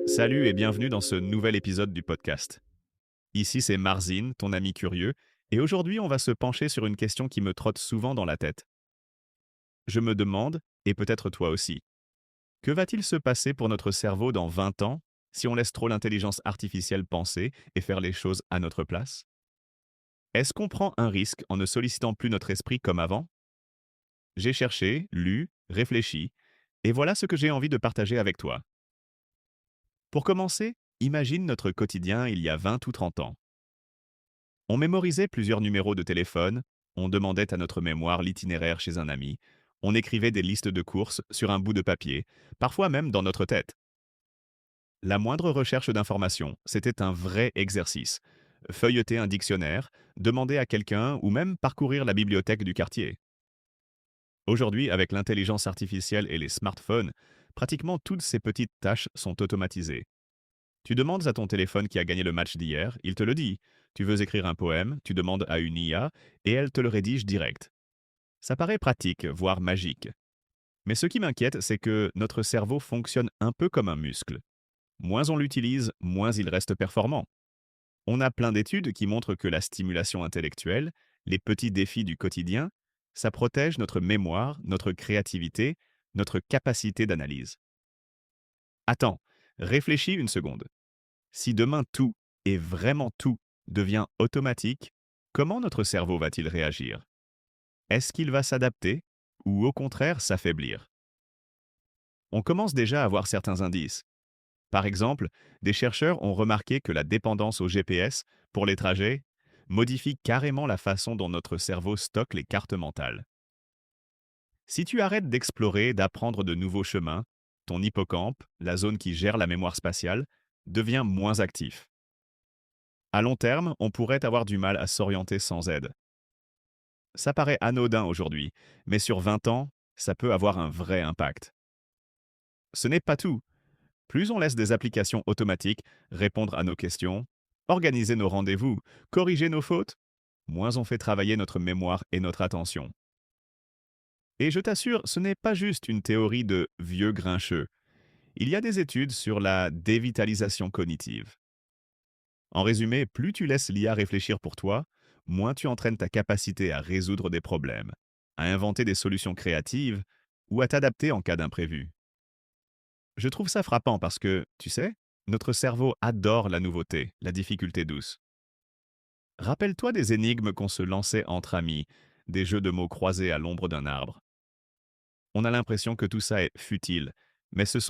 Salut et bienvenue dans ce nouvel épisode du podcast. Ici c'est Marzine, ton ami curieux, et aujourd'hui on va se pencher sur une question qui me trotte souvent dans la tête. Je me demande, et peut-être toi aussi, que va-t-il se passer pour notre cerveau dans 20 ans si on laisse trop l'intelligence artificielle penser et faire les choses à notre place? Est-ce qu'on prend un risque en ne sollicitant plus notre esprit comme avant? J'ai cherché, lu, réfléchi, et voilà ce que j'ai envie de partager avec toi. Pour commencer, imagine notre quotidien il y a 20 ou 30 ans. On mémorisait plusieurs numéros de téléphone, on demandait à notre mémoire l'itinéraire chez un ami, on écrivait des listes de courses sur un bout de papier, parfois même dans notre tête. La moindre recherche d'information, c'était un vrai exercice. Feuilleter un dictionnaire, demander à quelqu'un ou même parcourir la bibliothèque du quartier. Aujourd'hui, avec l'intelligence artificielle et les smartphones, pratiquement toutes ces petites tâches sont automatisées. Tu demandes à ton téléphone qui a gagné le match d'hier, il te le dit. Tu veux écrire un poème, tu demandes à une IA et elle te le rédige direct. Ça paraît pratique, voire magique. Mais ce qui m'inquiète, c'est que notre cerveau fonctionne un peu comme un muscle. Moins on l'utilise, moins il reste performant. On a plein d'études qui montrent que la stimulation intellectuelle, les petits défis du quotidien, ça protège notre mémoire, notre créativité, notre capacité d'analyse. Attends, réfléchis une seconde. Si demain tout, et vraiment tout, devient automatique, comment notre cerveau va-t-il réagir? Est-ce qu'il va s'adapter ou au contraire s'affaiblir? On commence déjà à voir certains indices. Par exemple, des chercheurs ont remarqué que la dépendance au GPS pour les trajets modifie carrément la façon dont notre cerveau stocke les cartes mentales. Si tu arrêtes d'explorer, d'apprendre de nouveaux chemins, ton hippocampe, la zone qui gère la mémoire spatiale, devient moins actif. À long terme, on pourrait avoir du mal à s'orienter sans aide. Ça paraît anodin aujourd'hui, mais sur 20 ans, ça peut avoir un vrai impact. Ce n'est pas tout. Plus on laisse des applications automatiques répondre à nos questions, organiser nos rendez-vous, corriger nos fautes, moins on fait travailler notre mémoire et notre attention. Et je t'assure, ce n'est pas juste une théorie de vieux grincheux. Il y a des études sur la dévitalisation cognitive. En résumé, plus tu laisses l'IA réfléchir pour toi, moins tu entraînes ta capacité à résoudre des problèmes, à inventer des solutions créatives ou à t'adapter en cas d'imprévu. Je trouve ça frappant parce que, tu sais, notre cerveau adore la nouveauté, la difficulté douce. Rappelle-toi des énigmes qu'on se lançait entre amis, des jeux de mots croisés à l'ombre d'un arbre. On a l'impression que tout ça est futile, mais ce sont